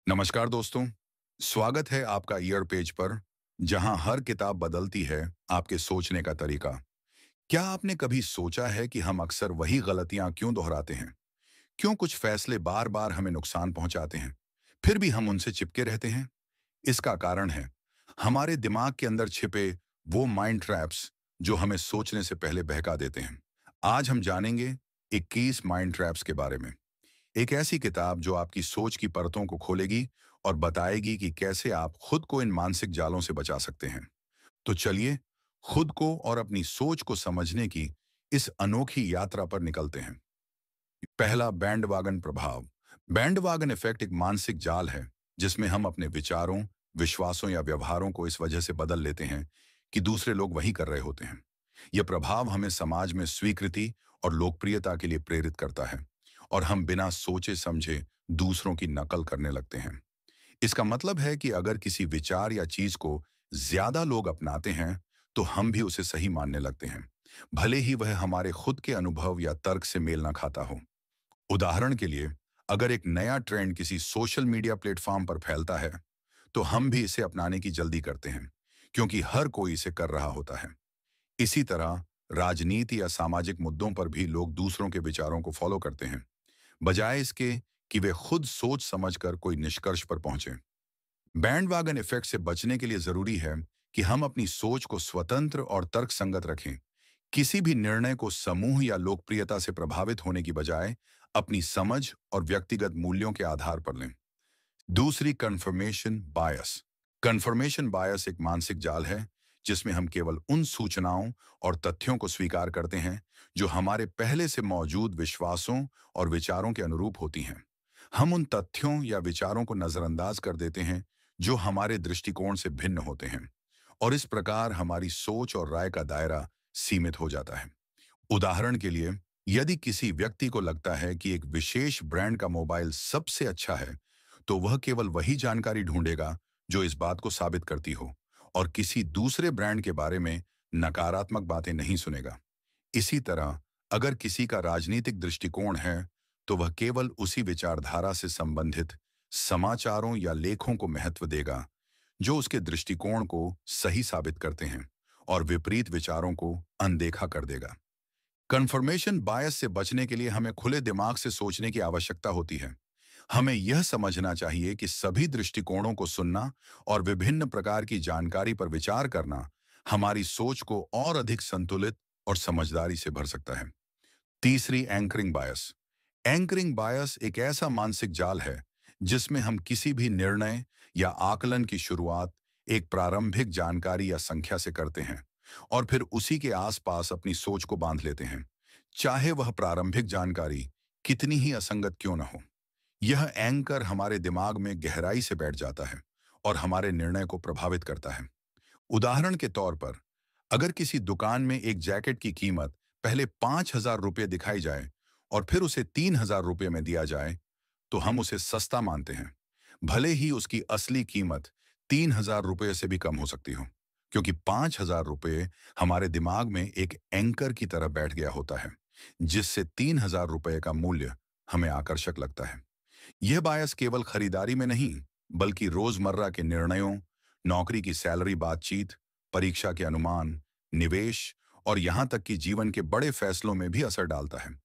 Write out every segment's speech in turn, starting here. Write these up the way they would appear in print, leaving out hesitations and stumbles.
नमस्कार दोस्तों। स्वागत है आपका ईयर पेज पर, जहां हर किताब बदलती है आपके सोचने का तरीका। क्या आपने कभी सोचा है कि हम अक्सर वही गलतियां क्यों दोहराते हैं? क्यों कुछ फैसले बार बार हमें नुकसान पहुंचाते हैं, फिर भी हम उनसे चिपके रहते हैं? इसका कारण है हमारे दिमाग के अंदर छिपे वो माइंड ट्रैप्स जो हमें सोचने से पहले बहका देते हैं। आज हम जानेंगे 21 माइंड ट्रैप्स के बारे में। एक ऐसी किताब जो आपकी सोच की परतों को खोलेगी और बताएगी कि कैसे आप खुद को इन मानसिक जालों से बचा सकते हैं। तो चलिए, खुद को और अपनी सोच को समझने की इस अनोखी यात्रा पर निकलते हैं। पहला, बैंडवागन प्रभाव। बैंडवागन इफेक्ट एक मानसिक जाल है जिसमें हम अपने विचारों, विश्वासों या व्यवहारों को इस वजह से बदल लेते हैं कि दूसरे लोग वही कर रहे होते हैं। यह प्रभाव हमें समाज में स्वीकृति और लोकप्रियता के लिए प्रेरित करता है, और हम बिना सोचे समझे दूसरों की नकल करने लगते हैं। इसका मतलब है कि अगर किसी विचार या चीज को ज्यादा लोग अपनाते हैं, तो हम भी उसे सही मानने लगते हैं, भले ही वह हमारे खुद के अनुभव या तर्क से मेल ना खाता हो। उदाहरण के लिए, अगर एक नया ट्रेंड किसी सोशल मीडिया प्लेटफॉर्म पर फैलता है, तो हम भी इसे अपनाने की जल्दी करते हैं, क्योंकि हर कोई इसे कर रहा होता है। इसी तरह राजनीति या सामाजिक मुद्दों पर भी लोग दूसरों के विचारों को फॉलो करते हैं, बजाय इसके कि वे खुद सोच समझकर कोई निष्कर्ष पर पहुंचे। बैंडवागन इफेक्ट से बचने के लिए जरूरी है कि हम अपनी सोच को स्वतंत्र और तर्कसंगत रखें। किसी भी निर्णय को समूह या लोकप्रियता से प्रभावित होने की बजाय अपनी समझ और व्यक्तिगत मूल्यों के आधार पर लें। दूसरी, कंफर्मेशन बायस। कंफर्मेशन बायस एक मानसिक जाल है जिसमें हम केवल उन सूचनाओं और तथ्यों को स्वीकार करते हैं जो हमारे पहले से मौजूद विश्वासों और विचारों के अनुरूप होती हैं। हम उन तथ्यों या विचारों को नजरअंदाज कर देते हैं जो हमारे दृष्टिकोण से भिन्न होते हैं, और इस प्रकार हमारी सोच और राय का दायरा सीमित हो जाता है। उदाहरण के लिए, यदि किसी व्यक्ति को लगता है कि एक विशेष ब्रांड का मोबाइल सबसे अच्छा है, तो वह केवल वही जानकारी ढूंढेगा जो इस बात को साबित करती हो, और किसी दूसरे ब्रांड के बारे में नकारात्मक बातें नहीं सुनेगा। इसी तरह, अगर किसी का राजनीतिक दृष्टिकोण है, तो वह केवल उसी विचारधारा से संबंधित समाचारों या लेखों को महत्व देगा जो उसके दृष्टिकोण को सही साबित करते हैं, और विपरीत विचारों को अनदेखा कर देगा। कन्फर्मेशन बायस से बचने के लिए हमें खुले दिमाग से सोचने की आवश्यकता होती है। हमें यह समझना चाहिए कि सभी दृष्टिकोणों को सुनना और विभिन्न प्रकार की जानकारी पर विचार करना हमारी सोच को और अधिक संतुलित और समझदारी से भर सकता है। तीसरी, एंकरिंग बायस। एंकरिंग बायस एक ऐसा मानसिक जाल है जिसमें हम किसी भी निर्णय या आकलन की शुरुआत एक प्रारंभिक जानकारी या संख्या से करते हैं, और फिर उसी के आसपास अपनी सोच को बांध लेते हैं, चाहे वह प्रारंभिक जानकारी कितनी ही असंगत क्यों न हो। यह एंकर हमारे दिमाग में गहराई से बैठ जाता है और हमारे निर्णय को प्रभावित करता है। उदाहरण के तौर पर, अगर किसी दुकान में एक जैकेट की कीमत पहले 5,000 रुपये दिखाई जाए और फिर उसे 3,000 रुपये में दिया जाए, तो हम उसे सस्ता मानते हैं, भले ही उसकी असली कीमत 3,000 रुपये से भी कम हो सकती हो, क्योंकि 5,000 रुपये हमारे दिमाग में एक एंकर की तरह बैठ गया होता है, जिससे 3,000 रुपये का मूल्य हमें आकर्षक लगता है। यह बायस केवल खरीदारी में नहीं, बल्कि रोजमर्रा के निर्णयों, नौकरी की सैलरी बातचीत, परीक्षा के अनुमान, निवेश और यहां तक कि जीवन के बड़े फैसलों में भी असर डालता है।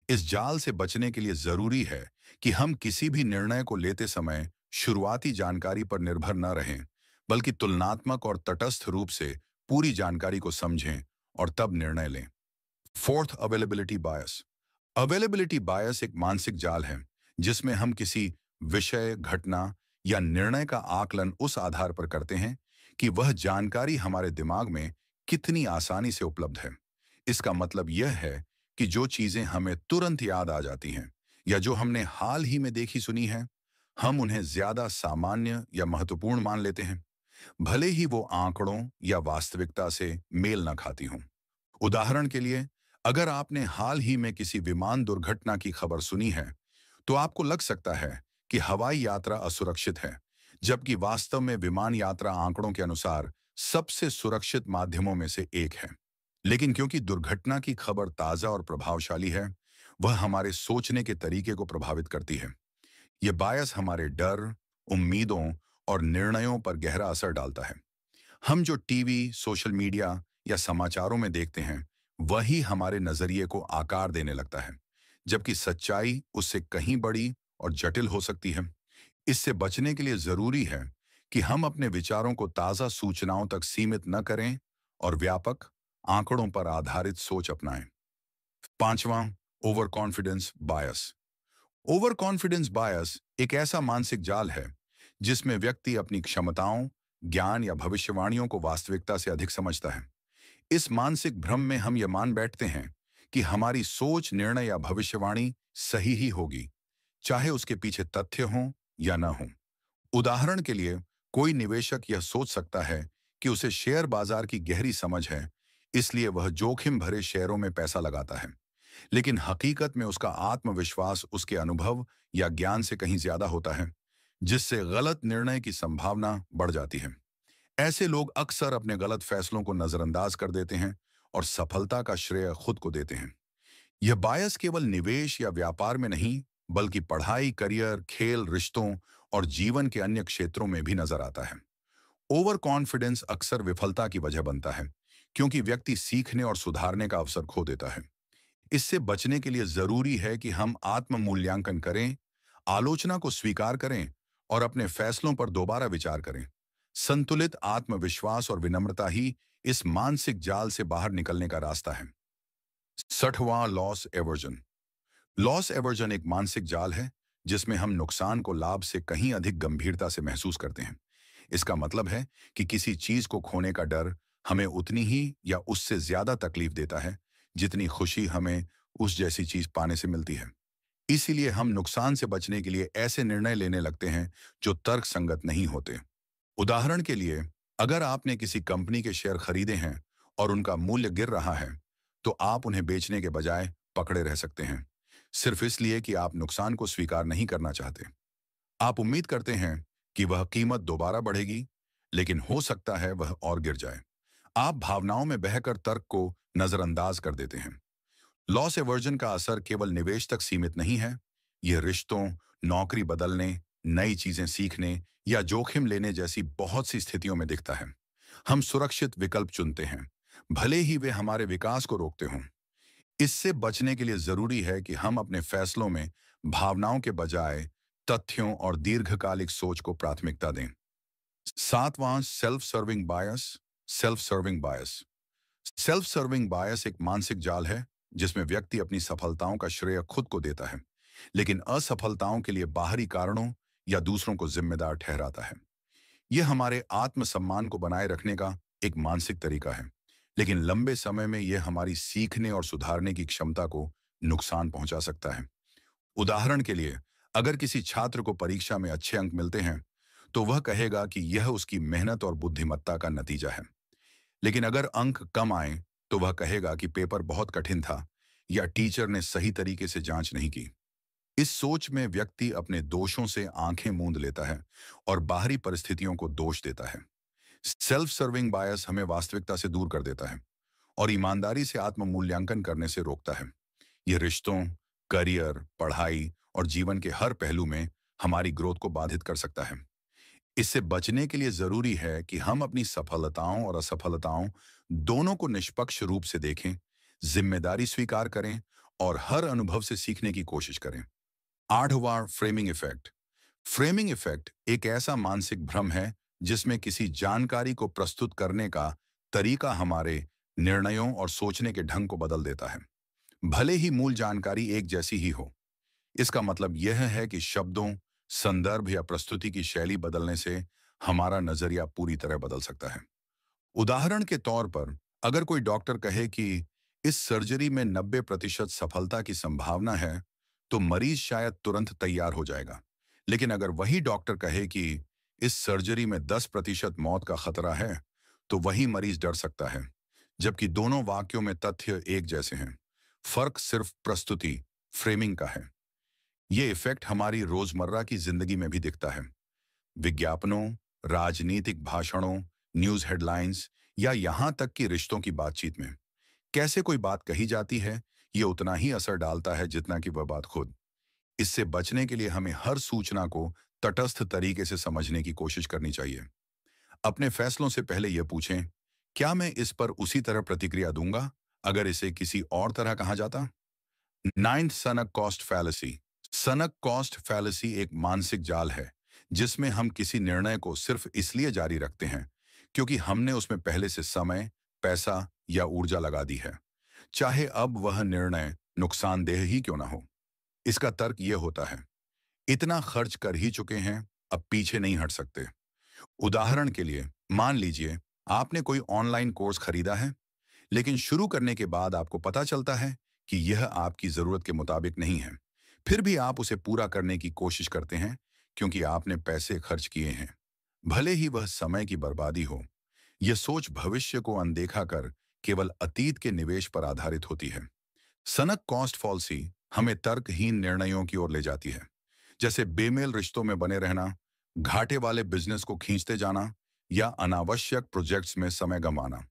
इस जाल से बचने के लिए जरूरी है कि हम किसी भी निर्णय को लेते समय शुरुआती जानकारी पर निर्भर न रहें, बल्कि तुलनात्मक और तटस्थ रूप से पूरी जानकारी को समझें और तब निर्णय लें। फोर्थ, अवेलेबिलिटी बायस। अवेलेबिलिटी बायस एक मानसिक जाल है जिसमें हम किसी विषय, घटना या निर्णय का आकलन उस आधार पर करते हैं कि वह जानकारी हमारे दिमाग में कितनी आसानी से उपलब्ध है। इसका मतलब यह है कि जो चीजें हमें तुरंत याद आ जाती हैं या जो हमने हाल ही में देखी सुनी है, हम उन्हें ज्यादा सामान्य या महत्वपूर्ण मान लेते हैं, भले ही वो आंकड़ों या वास्तविकता से मेल न खाती हों। उदाहरण के लिए, अगर आपने हाल ही में किसी विमान दुर्घटना की खबर सुनी है, तो आपको लग सकता है कि हवाई यात्रा असुरक्षित है, जबकि वास्तव में विमान यात्रा आंकड़ों के अनुसार सबसे सुरक्षित माध्यमों में से एक है। लेकिन क्योंकि दुर्घटना की खबर ताजा और प्रभावशाली है, वह हमारे सोचने के तरीके को प्रभावित करती है। यह बायस हमारे डर, उम्मीदों और निर्णयों पर गहरा असर डालता है। हम जो टीवी, सोशल मीडिया या समाचारों में देखते हैं, वही हमारे नजरिए को आकार देने लगता है, जबकि सच्चाई उससे कहीं बड़ी और जटिल हो सकती है। इससे बचने के लिए जरूरी है कि हम अपने विचारों को ताजा सूचनाओं तक सीमित न करें और व्यापक आंकड़ों पर आधारित सोच अपनाएं। पांचवां, ओवर कॉन्फिडेंस बायस। ओवर कॉन्फिडेंस बायस एक ऐसा मानसिक जाल है जिसमें व्यक्ति अपनी क्षमताओं, ज्ञान या भविष्यवाणियों को वास्तविकता से अधिक समझता है। इस मानसिक भ्रम में हम ये मान बैठते हैं कि हमारी सोच, निर्णय या भविष्यवाणी सही ही होगी, चाहे उसके पीछे तथ्य हों या न हों। उदाहरण के लिए, कोई निवेशक यह सोच सकता है कि उसे शेयर बाजार की गहरी समझ है, इसलिए वह जोखिम भरे शेयरों में पैसा लगाता है। लेकिन हकीकत में उसका आत्मविश्वास उसके अनुभव या ज्ञान से कहीं ज्यादा होता है, जिससे गलत निर्णय की संभावना बढ़ जाती है। ऐसे लोग अक्सर अपने गलत फैसलों को नजरअंदाज कर देते हैं और सफलता का श्रेय खुद को देते हैं। यह बायस केवल निवेश या व्यापार में नहीं, बल्कि पढ़ाई, करियर, खेल, रिश्तों और जीवन के अन्य क्षेत्रों में भी नजर आता है। ओवर कॉन्फिडेंस अक्सर विफलता की वजह बनता है, क्योंकि व्यक्ति सीखने और सुधारने का अवसर खो देता है। इससे बचने के लिए जरूरी है कि हम आत्म मूल्यांकन करें, आलोचना को स्वीकार करें और अपने फैसलों पर दोबारा विचार करें। संतुलित आत्मविश्वास और विनम्रता ही इस मानसिक जाल से बाहर निकलने का रास्ता है। 60वां, लॉस एवर्जन। लॉस एवर्जन एक मानसिक जाल है जिसमें हम नुकसान को लाभ से कहीं अधिक गंभीरता से महसूस करते हैं। इसका मतलब है कि किसी चीज को खोने का डर हमें उतनी ही या उससे ज्यादा तकलीफ देता है जितनी खुशी हमें उस जैसी चीज पाने से मिलती है। इसीलिए हम नुकसान से बचने के लिए ऐसे निर्णय लेने लगते हैं जो तर्क संगत नहीं होते। उदाहरण के लिए, अगर आपने किसी कंपनी के शेयर खरीदे हैं और उनका मूल्य गिर रहा है, तो आप उन्हें बेचने के बजाय पकड़े रह सकते हैं, सिर्फ इसलिए कि आप नुकसान को स्वीकार नहीं करना चाहते। आप उम्मीद करते हैं कि वह कीमत दोबारा बढ़ेगी, लेकिन हो सकता है वह और गिर जाए। आप भावनाओं में बहकर तर्क को नजरअंदाज कर देते हैं। लॉस एवर्जन का असर केवल निवेश तक सीमित नहीं है, यह रिश्तों, नौकरी बदलने, नई चीजें सीखने या जोखिम लेने जैसी बहुत सी स्थितियों में दिखता है। हम सुरक्षित विकल्प चुनते हैं, भले ही वे हमारे विकास को रोकते हों। इससे बचने के लिए जरूरी है कि हम अपने फैसलों में भावनाओं के बजाय तथ्यों और दीर्घकालिक सोच को प्राथमिकता दें। 7वां, सेल्फ सर्विंग बायस। सेल्फ सर्विंग बायस। सेल्फ सर्विंग बायस एक मानसिक जाल है जिसमें व्यक्ति अपनी सफलताओं का श्रेय खुद को देता है, लेकिन असफलताओं के लिए बाहरी कारणों या दूसरों को जिम्मेदार ठहराता है। यह हमारे आत्मसम्मान को बनाए रखने का एक मानसिक तरीका है, लेकिन लंबे समय में यह हमारी सीखने और सुधारने की क्षमता को नुकसान पहुंचा सकता है। उदाहरण के लिए, अगर किसी छात्र को परीक्षा में अच्छे अंक मिलते हैं, तो वह कहेगा कि यह उसकी मेहनत और बुद्धिमत्ता का नतीजा है। लेकिन अगर अंक कम आए, तो वह कहेगा कि पेपर बहुत कठिन था या टीचर ने सही तरीके से जांच नहीं की। इस सोच में व्यक्ति अपने दोषों से आंखें मूंद लेता है और बाहरी परिस्थितियों को दोष देता है। सेल्फ सर्विंग बायस हमें वास्तविकता से दूर कर देता है और ईमानदारी से आत्म मूल्यांकन करने से रोकता है। यह रिश्तों, करियर, पढ़ाई और जीवन के हर पहलू में हमारी ग्रोथ को बाधित कर सकता है। इससे बचने के लिए जरूरी है कि हम अपनी सफलताओं और असफलताओं दोनों को निष्पक्ष रूप से देखें, जिम्मेदारी स्वीकार करें और हर अनुभव से सीखने की कोशिश करें। 8वां, फ्रेमिंग इफेक्ट। फ्रेमिंग इफेक्ट एक ऐसा मानसिक भ्रम है जिसमें किसी जानकारी को प्रस्तुत करने का तरीका हमारे निर्णयों और सोचने के ढंग को बदल देता है, भले ही मूल जानकारी एक जैसी ही हो। इसका मतलब यह है कि शब्दों, संदर्भ या प्रस्तुति की शैली बदलने से हमारा नजरिया पूरी तरह बदल सकता है। उदाहरण के तौर पर, अगर कोई डॉक्टर कहे कि इस सर्जरी में 90% सफलता की संभावना है, तो मरीज शायद तुरंत तैयार हो जाएगा। लेकिन अगर वही डॉक्टर कहे कि इस सर्जरी में 10% मौत का खतरा है, तो वही मरीज डर सकता है, जबकि दोनों वाक्यों में तथ्य एक जैसे हैं। फर्क सिर्फ प्रस्तुति, फ्रेमिंग का है। ये इफेक्ट हमारी रोजमर्रा की जिंदगी में भी दिखता है। विज्ञापनों, राजनीतिक भाषणों, न्यूज हेडलाइंस या यहां तक कि रिश्तों की बातचीत में कैसे कोई बात कही जाती है, ये उतना ही असर डालता है जितना कि वह बात खुद। इससे बचने के लिए हमें हर सूचना को तटस्थ तरीके से समझने की कोशिश करनी चाहिए। अपने फैसलों से पहले यह पूछें, क्या मैं इस पर उसी तरह प्रतिक्रिया दूंगा अगर इसे किसी और तरह कहा जाता? नाइन्थ, सनक कॉस्ट फैलेसी। सनक कॉस्ट फैलेसी एक मानसिक जाल है जिसमें हम किसी निर्णय को सिर्फ इसलिए जारी रखते हैं क्योंकि हमने उसमें पहले से समय, पैसा या ऊर्जा लगा दी है, चाहे अब वह निर्णय नुकसानदेह ही क्यों ना हो। इसका तर्क यह होता है, इतना खर्च कर ही चुके हैं, अब पीछे नहीं हट सकते। उदाहरण के लिए, मान लीजिए आपने कोई ऑनलाइन कोर्स खरीदा है, लेकिन शुरू करने के बाद आपको पता चलता है कि यह आपकी जरूरत के मुताबिक नहीं है। फिर भी आप उसे पूरा करने की कोशिश करते हैं क्योंकि आपने पैसे खर्च किए हैं, भले ही वह समय की बर्बादी हो। यह सोच भविष्य को अनदेखा कर केवल अतीत के निवेश पर आधारित होती है। सनक कॉस्ट फॉल्सी हमें तर्कहीन निर्णयों की ओर ले जाती है, जैसे बेमेल रिश्तों में बने रहना, घाटे वाले बिजनेस को खींचते जाना या अनावश्यक प्रोजेक्ट्स में समय गंवाना।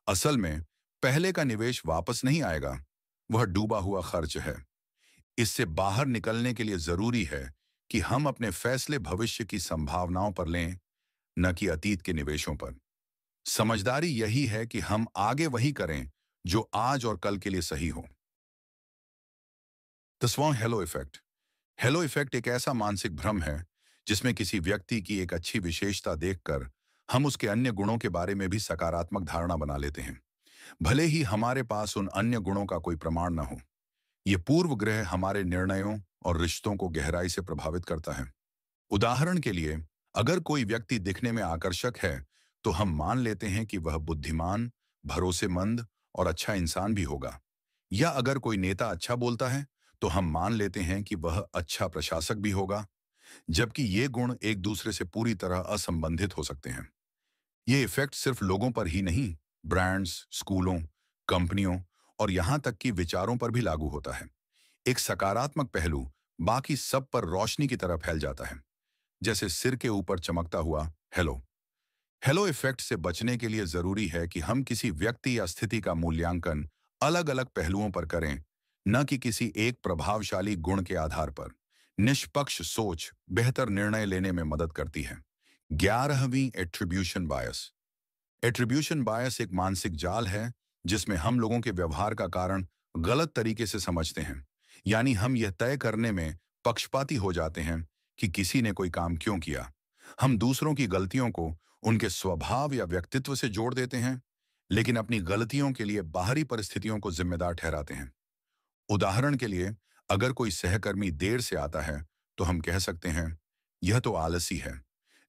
असल में पहले का निवेश वापस नहीं आएगा, वह डूबा हुआ खर्च है। इससे बाहर निकलने के लिए जरूरी है कि हम अपने फैसले भविष्य की संभावनाओं पर लें, न कि अतीत के निवेशों पर। समझदारी यही है कि हम आगे वही करें जो आज और कल के लिए सही हो। दसवां, हेलो इफेक्ट। हेलो इफेक्ट एक ऐसा मानसिक भ्रम है जिसमें किसी व्यक्ति की एक अच्छी विशेषता देखकर हम उसके अन्य गुणों के बारे में भी सकारात्मक धारणा बना लेते हैं, भले ही हमारे पास उन अन्य गुणों का कोई प्रमाण न हो। ये पूर्व ग्रह हमारे निर्णयों और रिश्तों को गहराई से प्रभावित करता है। उदाहरण के लिए, अगर कोई व्यक्ति दिखने में आकर्षक है, तो हम मान लेते हैं कि वह बुद्धिमान, भरोसेमंद और अच्छा इंसान भी होगा। या अगर कोई नेता अच्छा बोलता है, तो हम मान लेते हैं कि वह अच्छा प्रशासक भी होगा, जबकि ये गुण एक दूसरे से पूरी तरह असंबंधित हो सकते हैं। ये इफेक्ट सिर्फ लोगों पर ही नहीं, ब्रांड्स, स्कूलों, कंपनियों और यहाँ तक कि विचारों पर भी लागू होता है। एक सकारात्मक पहलू बाकी सब पर रोशनी की तरह फैल जाता है, जैसे सिर के ऊपर चमकता हुआ हेलो। हेलो इफेक्ट से बचने के लिए जरूरी है कि हम किसी व्यक्ति या स्थिति का मूल्यांकन अलग अलग पहलुओं पर करें, न कि किसी एक प्रभावशाली गुण के आधार पर। निष्पक्ष सोच बेहतर निर्णय लेने में मदद करती है। 11वीं, एट्रीब्यूशन बायस। एट्रीब्यूशन बायस एक मानसिक जाल है जिसमें हम लोगों के व्यवहार का कारण गलत तरीके से समझते हैं। यानी हम यह तय करने में पक्षपाती हो जाते हैं कि किसी ने कोई काम क्यों किया। हम दूसरों की गलतियों को उनके स्वभाव या व्यक्तित्व से जोड़ देते हैं, लेकिन अपनी गलतियों के लिए बाहरी परिस्थितियों को जिम्मेदार ठहराते हैं। उदाहरण के लिए, अगर कोई सहकर्मी देर से आता है, तो हम कह सकते हैं, यह तो आलसी है।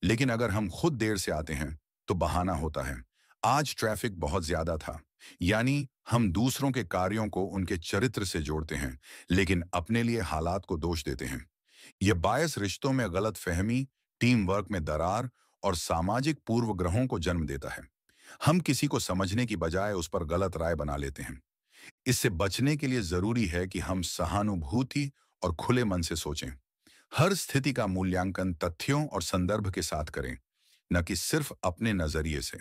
लेकिन अगर हम खुद देर से आते हैं, तो बहाना होता है, आज ट्रैफिक बहुत ज्यादा था। यानी हम दूसरों के कार्यों को उनके चरित्र से जोड़ते हैं, लेकिन अपने लिए हालात को दोष देते हैं। यह बायस रिश्तों में गलतफहमी, टीम वर्क में दरार और सामाजिक पूर्वग्रहों को जन्म देता है। हम किसी को समझने की बजाय उस पर गलत राय बना लेते हैं। इससे बचने के लिए जरूरी है कि हम सहानुभूति और खुले मन से सोचें। हर स्थिति का मूल्यांकन तथ्यों और संदर्भ के साथ करें, न कि सिर्फ अपने नजरिए से।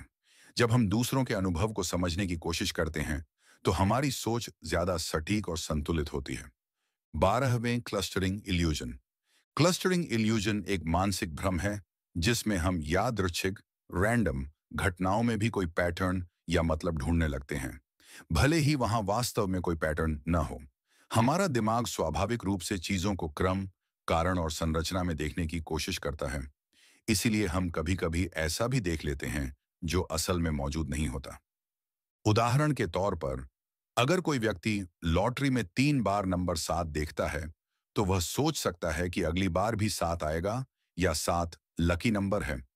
जब हम दूसरों के अनुभव को समझने की कोशिश करते हैं, तो हमारी सोच ज्यादा सटीक और संतुलित होती है। 12वें, क्लस्टरिंग इल्यूजन। क्लस्टरिंग इल्यूजन एक मानसिक भ्रम है जिसमें हम यादृच्छिक, रैंडम घटनाओं में भी कोई पैटर्न या मतलब ढूंढने लगते हैं, भले ही वहां वास्तव में कोई पैटर्न न हो। हमारा दिमाग स्वाभाविक रूप से चीजों को क्रम, कारण और संरचना में देखने की कोशिश करता है। इसीलिए हम कभी-कभी ऐसा भी देख लेते हैं जो असल में मौजूद नहीं होता। उदाहरण के तौर पर, अगर कोई व्यक्ति लॉटरी में 3 बार नंबर 7 देखता है, तो वह सोच सकता है कि अगली बार भी 7 आएगा या 7 लकी नंबर है।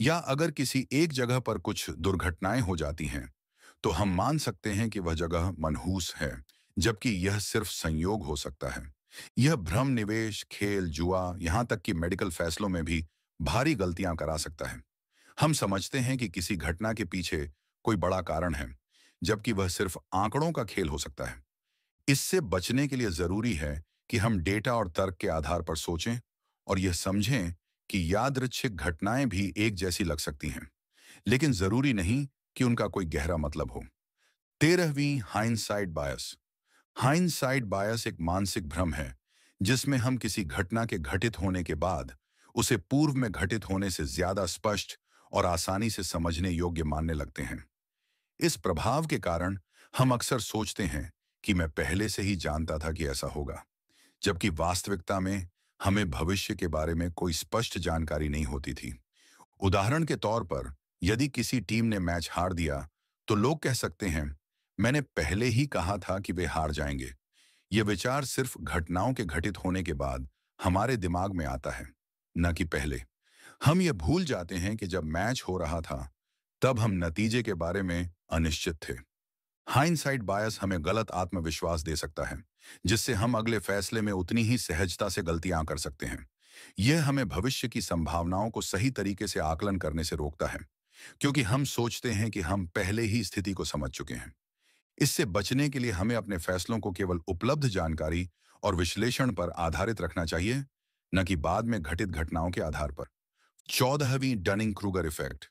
या अगर किसी एक जगह पर कुछ दुर्घटनाएं हो जाती हैं, तो हम मान सकते हैं कि वह जगह मनहूस है, जबकि यह सिर्फ संयोग हो सकता है। यह भ्रम निवेश, खेल, जुआ, यहां तक कि मेडिकल फैसलों में भी भारी गलतियां करा सकता है। हम समझते हैं कि किसी घटना के पीछे कोई बड़ा कारण है, जबकि वह सिर्फ आंकड़ों का खेल हो सकता है। इससे बचने के लिए जरूरी है कि हम डेटा और तर्क के आधार पर सोचें और यह समझें कि यादृच्छिक घटनाएं भी एक जैसी लग सकती हैं, लेकिन जरूरी नहीं कि उनका कोई गहरा मतलब हो। 13वीं, हाइंडसाइट बायस। हाइंडसाइट बायस एक मानसिक भ्रम है जिसमें हम किसी घटना के घटित होने के बाद उसे पूर्व में घटित होने से ज्यादा स्पष्ट और आसानी से समझने योग्य मानने लगते हैं। इस प्रभाव के कारण हम अक्सर सोचते हैं कि मैं पहले से ही जानता था कि ऐसा होगा, जबकि वास्तविकता में हमें भविष्य के बारे में कोई स्पष्ट जानकारी नहीं होती थी। उदाहरण के तौर पर, यदि किसी टीम ने मैच हार दिया, तो लोग कह सकते हैं, मैंने पहले ही कहा था कि वे हार जाएंगे। यह विचार सिर्फ घटनाओं के घटित होने के बाद हमारे दिमाग में आता है, न कि पहले। हम ये भूल जाते हैं कि जब मैच हो रहा था, तब हम नतीजे के बारे में अनिश्चित थे। हाइंडसाइट बायस हमें गलत आत्मविश्वास दे सकता है, जिससे हम अगले फैसले में उतनी ही सहजता से गलतियां कर सकते हैं। यह हमें भविष्य की संभावनाओं को सही तरीके से आकलन करने से रोकता है, क्योंकि हम सोचते हैं कि हम पहले ही स्थिति को समझ चुके हैं। इससे बचने के लिए हमें अपने फैसलों को केवल उपलब्ध जानकारी और विश्लेषण पर आधारित रखना चाहिए, न कि बाद में घटित घटनाओं के आधार पर। 14वीं Dunning Kruger effect.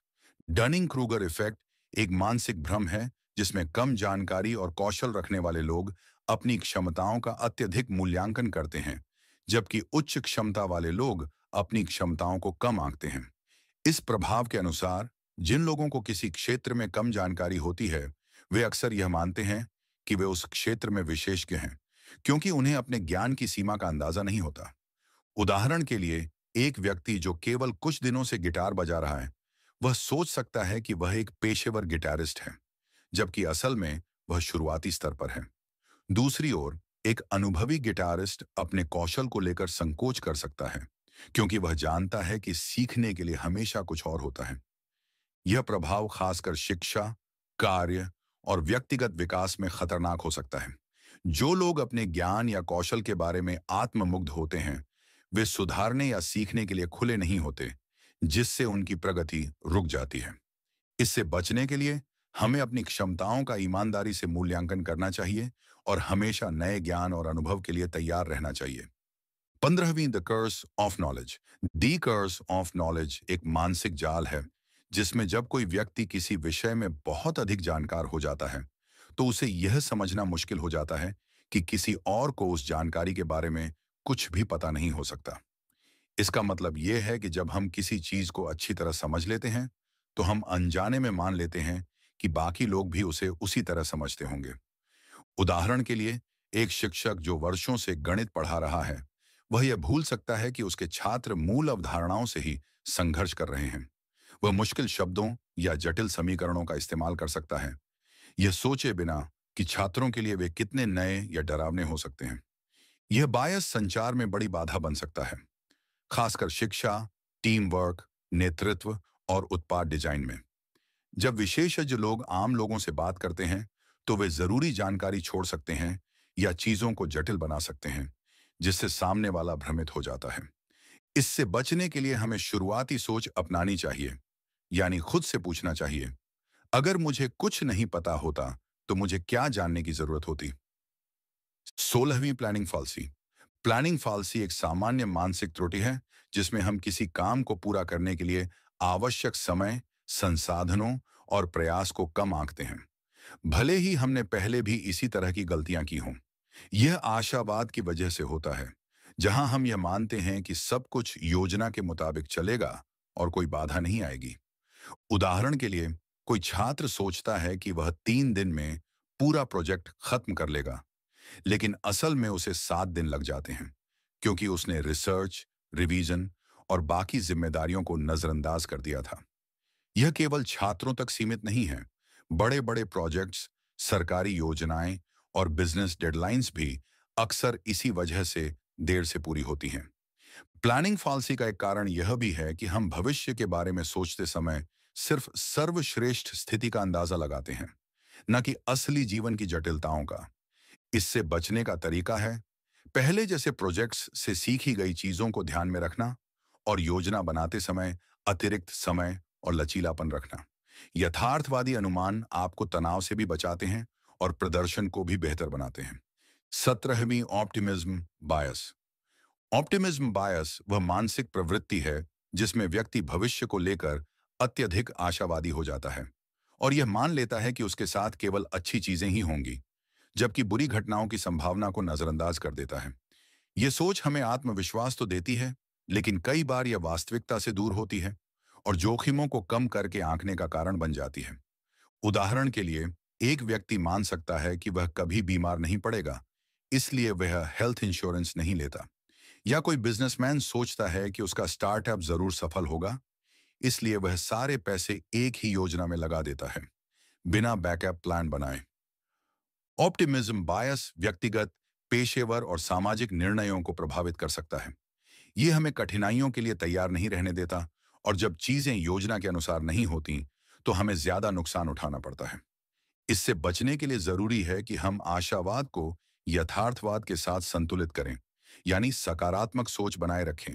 Dunning Kruger effect एक मानसिक भ्रम है जिसमें कम जानकारी और कौशल रखने वाले लोग अपनी क्षमताओं का अत्यधिक मूल्यांकन करते हैं, जबकि उच्च क्षमता वाले लोग अपनी क्षमताओं को कम आंकते हैं। इस प्रभाव के अनुसार, जिन लोगों को किसी क्षेत्र में कम जानकारी होती है, वे अक्सर यह मानते हैं कि वे उस क्षेत्र में विशेषज्ञ हैं, क्योंकि उन्हें अपने ज्ञान की सीमा का अंदाजा नहीं होता। उदाहरण के लिए, एक व्यक्ति जो केवल कुछ दिनों से गिटार बजा रहा है, वह सोच सकता है कि वह एक पेशेवर गिटारिस्ट है, जबकि असल में वह शुरुआती स्तर पर है। दूसरी ओर, एक अनुभवी गिटारिस्ट अपने कौशल को लेकर संकोच कर सकता है, क्योंकि वह जानता है कि सीखने के लिए हमेशा कुछ और होता है। यह प्रभाव खासकर शिक्षा, कार्य और व्यक्तिगत विकास में खतरनाक हो सकता है। जो लोग अपने ज्ञान या कौशल के बारे में आत्ममुग्ध होते हैं, वे सुधारने या सीखने के लिए खुले नहीं होते, जिससे उनकी प्रगति रुक जाती है। इससे बचने के लिए हमें अपनी क्षमताओं का ईमानदारी से मूल्यांकन करना चाहिए और हमेशा नए ज्ञान और अनुभव के लिए तैयार रहना चाहिए। 15वीं the curse of knowledge. The curse of knowledge एक मानसिक जाल है, जिसमें जब कोई व्यक्ति किसी विषय में बहुत अधिक जानकार हो जाता है, तो उसे यह समझना मुश्किल हो जाता है कि किसी और को उस जानकारी के बारे में कुछ भी पता नहीं हो सकता। इसका मतलब यह है कि जब हम किसी चीज को अच्छी तरह समझ लेते हैं, तो हम अनजाने में मान लेते हैं कि बाकी लोग भी उसे उसी तरह समझते होंगे। उदाहरण के लिए, एक शिक्षक जो वर्षों से गणित पढ़ा रहा है, वह यह भूल सकता है कि उसके छात्र मूल अवधारणाओं से ही संघर्ष कर रहे हैं। वह मुश्किल शब्दों या जटिल समीकरणों का इस्तेमाल कर सकता है, यह सोचे बिना कि छात्रों के लिए वे कितने नए या डरावने हो सकते हैं। यह बायस संचार में बड़ी बाधा बन सकता है, खासकर शिक्षा, टीम वर्क, नेतृत्व और उत्पाद डिजाइन में। जब विशेषज्ञ लोग आम लोगों से बात करते हैं, तो वे जरूरी जानकारी छोड़ सकते हैं या चीजों को जटिल बना सकते हैं, जिससे सामने वाला भ्रमित हो जाता है। इससे बचने के लिए हमें शुरुआती सोच अपनानी चाहिए, यानी खुद से पूछना चाहिए, अगर मुझे कुछ नहीं पता होता, तो मुझे क्या जानने की जरूरत होती। 16वीं प्लानिंग फॉल्सी। प्लानिंग फॉल्सी एक सामान्य मानसिक त्रुटि है, जिसमें हम किसी काम को पूरा करने के लिए आवश्यक समय, संसाधनों और प्रयास को कम आंकते हैं, भले ही हमने पहले भी इसी तरह की गलतियां की हों। यह आशावाद की वजह से होता है, जहां हम यह मानते हैं कि सब कुछ योजना के मुताबिक चलेगा और कोई बाधा नहीं आएगी। उदाहरण के लिए, कोई छात्र सोचता है कि वह 3 दिन में पूरा प्रोजेक्ट खत्म कर लेगा, लेकिन असल में उसे 7 दिन लग जाते हैं, क्योंकि उसने रिसर्च, रिवीजन और बाकी जिम्मेदारियों को नजरअंदाज कर दिया था। यह केवल छात्रों तक सीमित नहीं है। बड़े बड़े प्रोजेक्ट्स, सरकारी योजनाएं और बिजनेस डेडलाइंस भी अक्सर इसी वजह से देर से पूरी होती हैं। प्लानिंग फॉल्सी का एक कारण यह भी है कि हम भविष्य के बारे में सोचते समय सिर्फ सर्वश्रेष्ठ स्थिति का अंदाजा लगाते हैं, न कि असली जीवन की जटिलताओं का। इससे बचने का तरीका है, पहले जैसे प्रोजेक्ट्स से सीखी गई चीजों को ध्यान में रखना और योजना बनाते समय अतिरिक्त समय और लचीलापन रखना। यथार्थवादी अनुमान आपको तनाव से भी बचाते हैं और प्रदर्शन को भी बेहतर बनाते हैं। 17वीं ऑप्टिमिज्म बायस। ऑप्टिमिज्म बायस वह मानसिक प्रवृत्ति है जिसमें व्यक्ति भविष्य को लेकर अत्यधिक आशावादी हो जाता है और यह मान लेता है कि उसके साथ केवल अच्छी चीजें ही होंगी, जबकि बुरी घटनाओं की संभावना को नजरअंदाज कर देता है। यह सोच हमें आत्मविश्वास तो देती है, लेकिन कई बार यह वास्तविकता से दूर होती है और जोखिमों को कम करके आंकने का कारण बन जाती है। उदाहरण के लिए, एक व्यक्ति मान सकता है कि वह कभी बीमार नहीं पड़ेगा, इसलिए वह हेल्थ इंश्योरेंस नहीं लेता। या कोई बिजनेसमैन सोचता है कि उसका स्टार्टअप जरूर सफल होगा, इसलिए वह सारे पैसे एक ही योजना में लगा देता है, बिना बैकअप प्लान बनाए। ऑप्टिमिज्म बायस व्यक्तिगत, पेशेवर और सामाजिक निर्णयों को प्रभावित कर सकता है। ये हमें कठिनाइयों के लिए तैयार नहीं रहने देता, और जब चीजें योजना के अनुसार नहीं होती, तो हमें ज्यादा नुकसान उठाना पड़ता है। इससे बचने के लिए जरूरी है कि हम आशावाद को यथार्थवाद के साथ संतुलित करें, यानी सकारात्मक सोच बनाए रखें,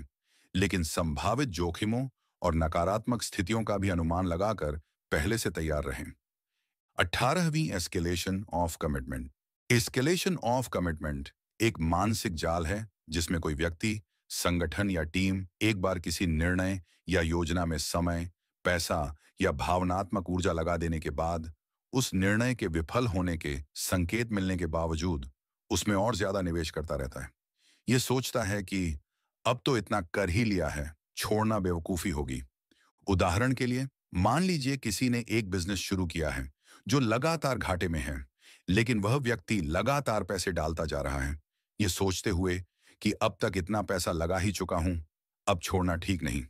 लेकिन संभावित जोखिमों और नकारात्मक स्थितियों का भी अनुमान लगाकर पहले से तैयार रहें। 18वीं escalation of commitment. Escalation of commitment एक मानसिक जाल है जिसमें कोई व्यक्ति, संगठन या टीम एक बार किसी निर्णय या योजना में समय, पैसा या भावनात्मक ऊर्जा लगा देने के बाद, उस निर्णय के विफल होने के संकेत मिलने के बावजूद उसमें और ज्यादा निवेश करता रहता है। ये सोचता है कि अब तो इतना कर ही लिया है, छोड़ना बेवकूफी होगी। उदाहरण के लिए, मान लीजिए किसी ने एक बिजनेस शुरू किया है जो लगातार घाटे में है, लेकिन वह व्यक्ति लगातार पैसे डालता जा रहा है, ये सोचते हुए कि अब तक इतना पैसा लगा ही चुका हूं, अब छोड़ना ठीक नहीं।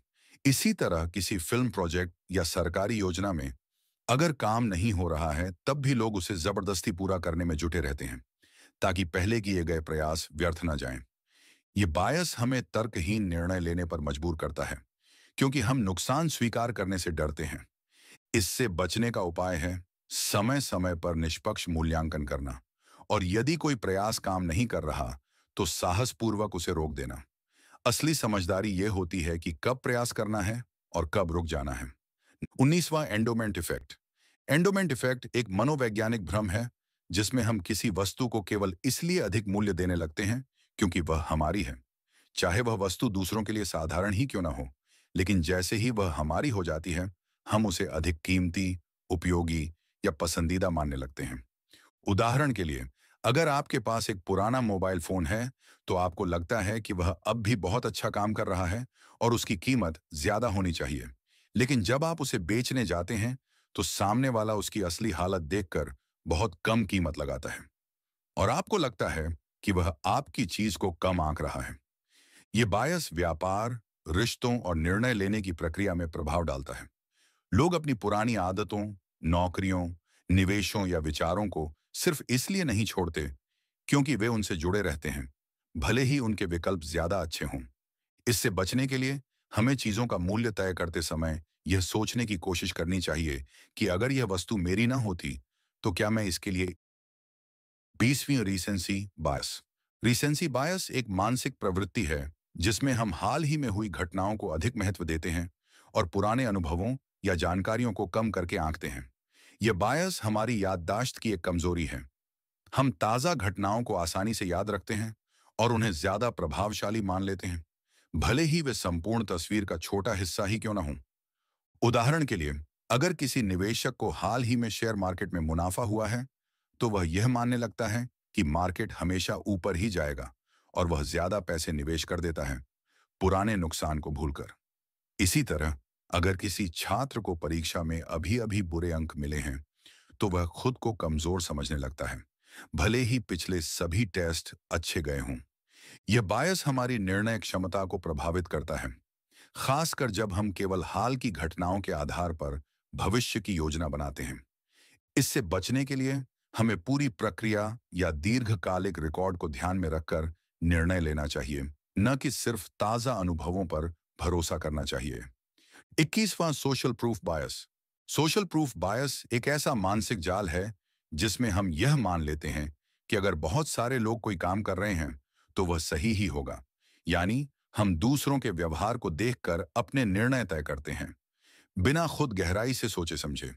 इसी तरह किसी फिल्म प्रोजेक्ट या सरकारी योजना में अगर काम नहीं हो रहा है, तब भी लोग उसे जबरदस्ती पूरा करने में जुटे रहते हैं, ताकि पहले किए गए प्रयास व्यर्थ न जाएं। ये बायस हमें तर्कहीन निर्णय लेने पर मजबूर करता है, क्योंकि हम नुकसान स्वीकार करने से डरते हैं। इससे बचने का उपाय है समय समय पर निष्पक्ष मूल्यांकन करना, और यदि कोई प्रयास काम नहीं कर रहा, तो साहसपूर्वक उसे रोक देना। असली समझदारी यह होती है कि कब प्रयास करना है और कब रुक जाना है। 19वां एंडोमेंट इफेक्ट। एंडोमेंट इफेक्ट एक मनोवैज्ञानिक भ्रम है जिसमें हम किसी वस्तु को केवल इसलिए अधिक मूल्य देने लगते हैं क्योंकि वह हमारी है, चाहे वह वस्तु दूसरों के लिए साधारण ही क्यों ना हो। लेकिन जैसे ही वह हमारी हो जाती है, हम उसे अधिक कीमती, उपयोगी या पसंदीदा मानने लगते हैं। उदाहरण के लिए, अगर आपके पास एक पुराना मोबाइल फोन है, तो आपको लगता है कि वह अब भी बहुत अच्छा काम कर रहा है और उसकी कीमत ज्यादा होनी चाहिए। लेकिन जब आप उसे बेचने जाते हैं, तो सामने वाला उसकी असली हालत देखकर बहुत कम कीमत लगाता है, और आपको लगता है कि वह आपकी चीज को कम आंक रहा है। ये बायस व्यापार, रिश्तों और निर्णय लेने की प्रक्रिया में प्रभाव डालता है। लोग अपनी पुरानी आदतों, नौकरियों, निवेशों या विचारों को सिर्फ इसलिए नहीं छोड़ते क्योंकि वे उनसे जुड़े रहते हैं, भले ही उनके विकल्प ज्यादा अच्छे हों। इससे बचने के लिए हमें चीजों का मूल्य तय करते समय यह सोचने की कोशिश करनी चाहिए कि अगर यह वस्तु मेरी ना होती, तो क्या मैं इसके लिए। 20वीं रीसेंसी बायस। रीसेंसी बायस एक मानसिक प्रवृत्ति है जिसमें हम हाल ही में हुई घटनाओं को अधिक महत्व देते हैं और पुराने अनुभवों या जानकारियों को कम करके आंकते हैं। यह बायस हमारी याददाश्त की एक कमजोरी है। हम ताजा घटनाओं को आसानी से याद रखते हैं और उन्हें ज्यादा प्रभावशाली मान लेते हैं, भले ही वे संपूर्ण तस्वीर का छोटा हिस्सा ही क्यों ना हो। उदाहरण के लिए, अगर किसी निवेशक को हाल ही में शेयर मार्केट में मुनाफा हुआ है, तो वह यह मानने लगता है कि मार्केट हमेशा ऊपर ही जाएगा, और वह ज्यादा पैसे निवेश कर देता है, पुराने नुकसान को भूलकर। इसी तरह, अगर किसी छात्र को परीक्षा में अभी अभी बुरे अंक मिले हैं, तो वह खुद को कमजोर समझने लगता है, भले ही पिछले सभी टेस्ट अच्छे गए हों। यह बायस हमारी निर्णय क्षमता को प्रभावित करता है, खासकर जब हम केवल हाल की घटनाओं के आधार पर भविष्य की योजना बनाते हैं। इससे बचने के लिए हमें पूरी प्रक्रिया या दीर्घकालिक रिकॉर्ड को ध्यान में रखकर निर्णय लेना चाहिए, न कि सिर्फ ताजा अनुभवों पर भरोसा करना चाहिए। 21वां सोशल प्रूफ बायस। सोशल प्रूफ बायस एक ऐसा मानसिक जाल है जिसमें हम यह मान लेते हैं कि अगर बहुत सारे लोग कोई काम कर रहे हैं, तो वह सही ही होगा। यानी हम दूसरों के व्यवहार को देखकर अपने निर्णय तय करते हैं, बिना खुद गहराई से सोचे समझे।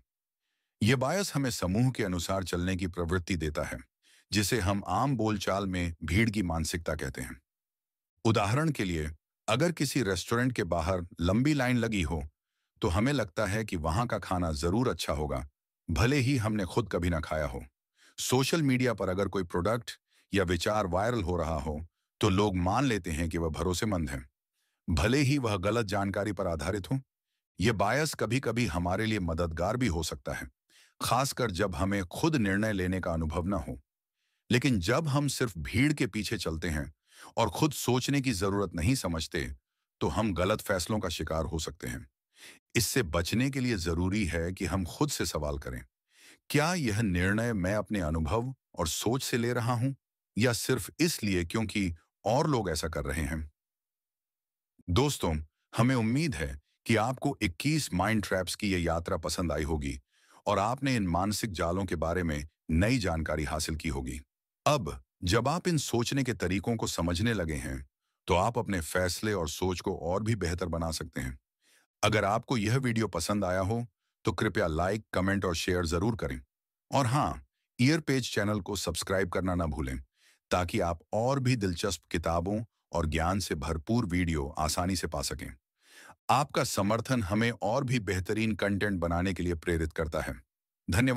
यह बायस हमें समूह के अनुसार चलने की प्रवृत्ति देता है, जिसे हम आम बोलचाल में भीड़ की मानसिकता कहते हैं। उदाहरण के लिए, अगर किसी रेस्टोरेंट के बाहर लंबी लाइन लगी हो, तो हमें लगता है कि वहां का खाना जरूर अच्छा होगा, भले ही हमने खुद कभी ना खाया हो। सोशल मीडिया पर अगर कोई प्रोडक्ट या विचार वायरल हो रहा हो, तो लोग मान लेते हैं कि वह भरोसेमंद है, भले ही वह गलत जानकारी पर आधारित हो। यह बायस कभी-कभी हमारे लिए मददगार भी हो सकता है, खासकर जब हमें खुद निर्णय लेने का अनुभव न हो। लेकिन जब हम सिर्फ भीड़ के पीछे चलते हैं और खुद सोचने की जरूरत नहीं समझते, तो हम गलत फैसलों का शिकार हो सकते हैं। इससे बचने के लिए जरूरी है कि हम खुद से सवाल करें, क्या यह निर्णय मैं अपने अनुभव और सोच से ले रहा हूं, या सिर्फ इसलिए क्योंकि और लोग ऐसा कर रहे हैं? दोस्तों, हमें उम्मीद है कि आपको 21 माइंड ट्रैप्स की यह यात्रा पसंद आई होगी और आपने इन मानसिक जालों के बारे में नई जानकारी हासिल की होगी। अब जब आप इन सोचने के तरीकों को समझने लगे हैं, तो आप अपने फैसले और सोच को और भी बेहतर बना सकते हैं। अगर आपको यह वीडियो पसंद आया हो, तो कृपया लाइक, कमेंट और शेयर जरूर करें। और हाँ, ईयर पेज चैनल को सब्सक्राइब करना ना भूलें, ताकि आप और भी दिलचस्प किताबों और ज्ञान से भरपूर वीडियो आसानी से पा सकें। आपका समर्थन हमें और भी बेहतरीन कंटेंट बनाने के लिए प्रेरित करता है। धन्यवाद।